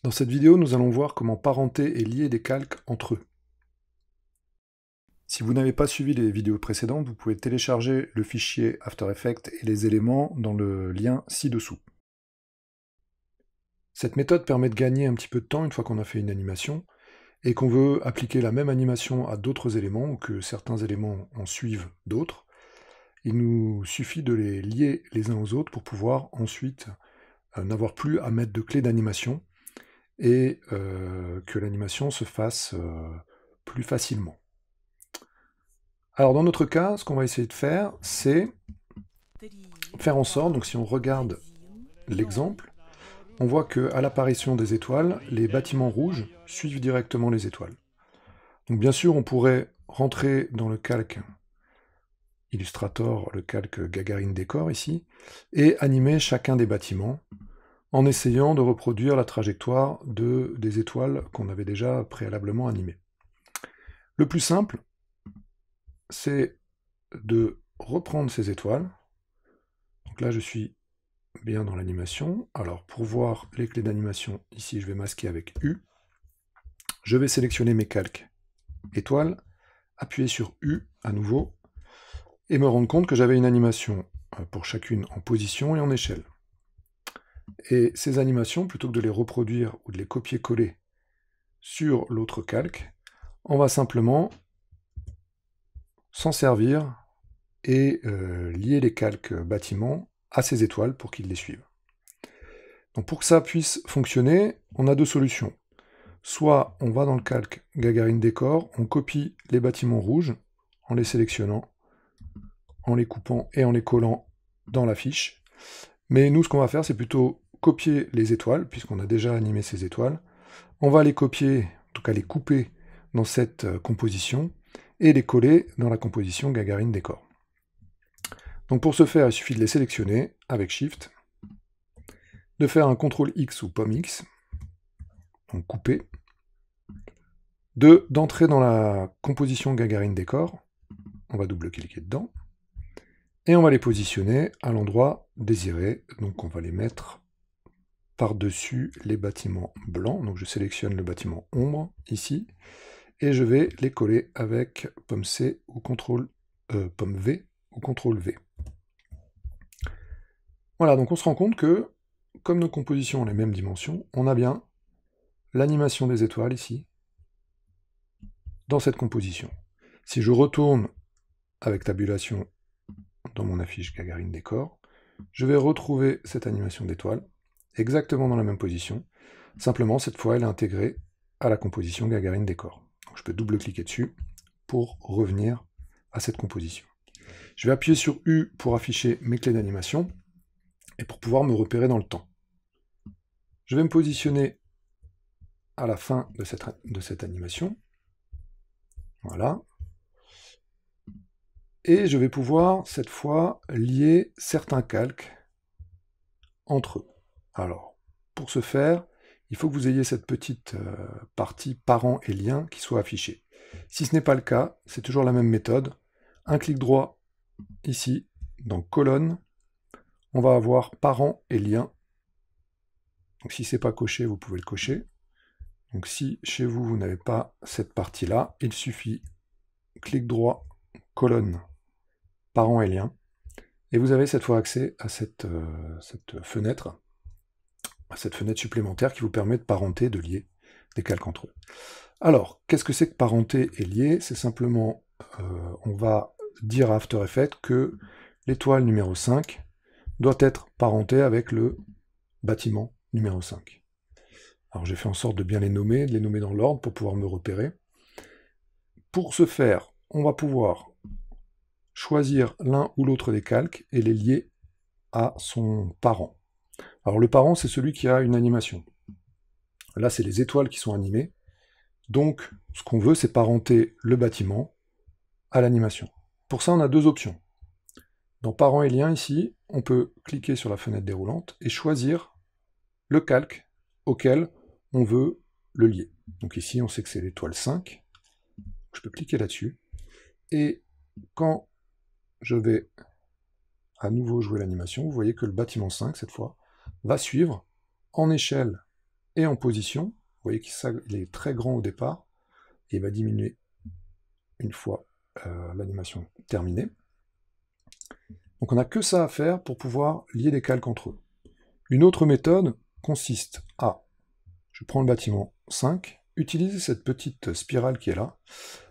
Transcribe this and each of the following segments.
Dans cette vidéo, nous allons voir comment parenter et lier des calques entre eux. Si vous n'avez pas suivi les vidéos précédentes, vous pouvez télécharger le fichier After Effects et les éléments dans le lien ci-dessous. Cette méthode permet de gagner un petit peu de temps une fois qu'on a fait une animation, et qu'on veut appliquer la même animation à d'autres éléments, ou que certains éléments en suivent d'autres. Il nous suffit de les lier les uns aux autres pour pouvoir ensuite n'avoir plus à mettre de clé d'animation, et que l'animation se fasse plus facilement. Alors dans notre cas, ce qu'on va essayer de faire, c'est faire en sorte, donc si on regarde l'exemple, on voit qu'à l'apparition des étoiles, les bâtiments rouges suivent directement les étoiles. Donc bien sûr, on pourrait rentrer dans le calque Illustrator, le calque Gagarin Décor ici, et animer chacun des bâtiments, en essayant de reproduire la trajectoire des étoiles qu'on avait déjà préalablement animées. Le plus simple, c'est de reprendre ces étoiles. Donc là, je suis bien dans l'animation. Alors, pour voir les clés d'animation, ici, je vais masquer avec U. Je vais sélectionner mes calques étoiles, appuyer sur U à nouveau, et me rendre compte que j'avais une animation pour chacune en position et en échelle. Et ces animations, plutôt que de les reproduire ou de les copier-coller sur l'autre calque, on va simplement s'en servir et lier les calques bâtiments à ces étoiles pour qu'ils les suivent. Donc pour que ça puisse fonctionner, on a deux solutions. Soit on va dans le calque Gagarin Décor, on copie les bâtiments rouges en les sélectionnant, en les coupant et en les collant dans la fiche. Mais nous, ce qu'on va faire, c'est plutôt copier les étoiles, puisqu'on a déjà animé ces étoiles. On va les copier, en tout cas les couper dans cette composition, et les coller dans la composition Gagarin Décor. Donc pour ce faire, il suffit de les sélectionner avec Shift, de faire un CTRL X ou Pomme X, donc couper, d'entrer dans la composition Gagarin Décor, on va double-cliquer dedans, et on va les positionner à l'endroit désiré, donc on va les mettre par-dessus les bâtiments blancs, donc je sélectionne le bâtiment ombre, ici, et je vais les coller avec Pomme C ou Pomme V ou CTRL V. Voilà, donc on se rend compte que, comme nos compositions ont les mêmes dimensions, on a bien l'animation des étoiles ici, dans cette composition. Si je retourne avec tabulation dans mon affiche Gagarin Décor, je vais retrouver cette animation d'étoiles, exactement dans la même position, simplement cette fois elle est intégrée à la composition Gagarin Décor. Donc je peux double-cliquer dessus pour revenir à cette composition. Je vais appuyer sur U pour afficher mes clés d'animation, et pour pouvoir me repérer dans le temps. Je vais me positionner à la fin de cette animation. Voilà. Et je vais pouvoir, cette fois, lier certains calques entre eux. Alors, pour ce faire, il faut que vous ayez cette petite partie parents et liens qui soit affichée. Si ce n'est pas le cas, c'est toujours la même méthode. Un clic droit ici, dans colonne, on va avoir parents et liens. Donc si ce n'est pas coché, vous pouvez le cocher. Donc si chez vous, vous n'avez pas cette partie-là, il suffit, clic droit, colonne, parents et liens, et vous avez cette fois accès à cette fenêtre supplémentaire qui vous permet de parenter, de lier des calques entre eux. Alors, qu'est-ce que c'est que parenter et lier? C'est simplement, on va dire à After Effects que l'étoile numéro 5 doit être parentée avec le bâtiment numéro 5. Alors j'ai fait en sorte de bien les nommer, de les nommer dans l'ordre pour pouvoir me repérer. Pour ce faire, on va pouvoir choisir l'un ou l'autre des calques et les lier à son parent. Alors le parent, c'est celui qui a une animation. Là, c'est les étoiles qui sont animées. Donc, ce qu'on veut, c'est parenter le bâtiment à l'animation. Pour ça, on a deux options. Dans Parents et liens, ici, on peut cliquer sur la fenêtre déroulante et choisir le calque auquel on veut le lier. Donc ici, on sait que c'est l'étoile 5. Je peux cliquer là-dessus. Et quand je vais à nouveau jouer l'animation, vous voyez que le bâtiment 5, cette fois, va suivre en échelle et en position. Vous voyez qu'il est très grand au départ, et il va diminuer une fois l'animation terminée. Donc on n'a que ça à faire pour pouvoir lier des calques entre eux. Une autre méthode consiste à, je prends le bâtiment 5, utiliser cette petite spirale qui est là.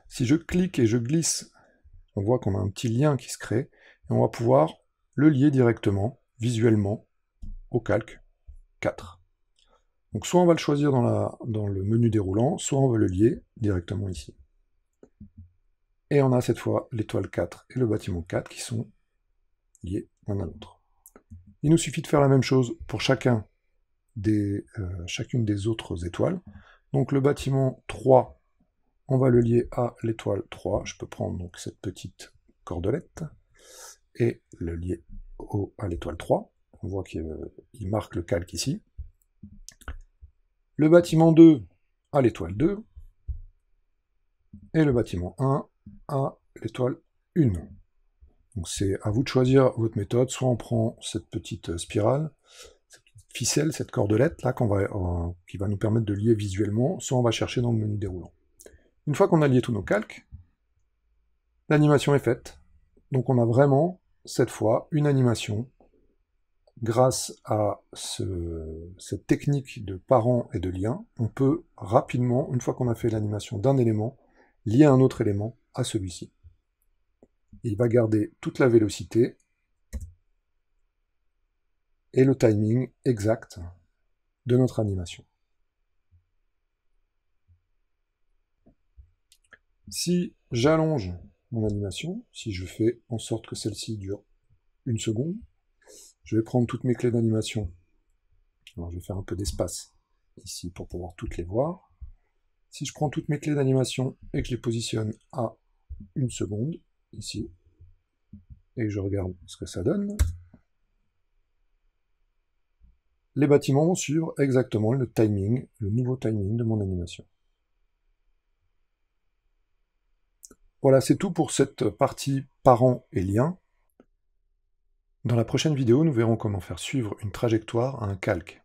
Si je clique et je glisse, on voit qu'on a un petit lien qui se crée, et on va pouvoir le lier directement, visuellement, au calque 4. Donc soit on va le choisir dans le menu déroulant, soit on va le lier directement ici. Et on a cette fois l'étoile 4 et le bâtiment 4 qui sont liés l'un à l'autre. Il nous suffit de faire la même chose pour chacune des autres étoiles. Donc le bâtiment 3, on va le lier à l'étoile 3. Je peux prendre donc cette petite cordelette et le lier à l'étoile 3. On voit qu'il marque le calque ici. Le bâtiment 2 à l'étoile 2. Et le bâtiment 1 à l'étoile 1. Donc c'est à vous de choisir votre méthode. Soit on prend cette petite spirale, cette petite ficelle, cette cordelette là qui va nous permettre de lier visuellement, soit on va chercher dans le menu déroulant. Une fois qu'on a lié tous nos calques, l'animation est faite. Donc on a vraiment, cette fois, une animation grâce à cette technique de parent et de lien. On peut rapidement, une fois qu'on a fait l'animation d'un élément, lier un autre élément à celui-ci. Il va garder toute la vélocité et le timing exact de notre animation. Si j'allonge mon animation, si je fais en sorte que celle-ci dure 1 seconde, je vais prendre toutes mes clés d'animation. Alors je vais faire un peu d'espace ici pour pouvoir toutes les voir. Si je prends toutes mes clés d'animation et que je les positionne à 1 seconde, ici, et que je regarde ce que ça donne, les bâtiments vont suivre exactement le timing, le nouveau timing de mon animation. Voilà, c'est tout pour cette partie parent et lien. Dans la prochaine vidéo, nous verrons comment faire suivre une trajectoire à un calque.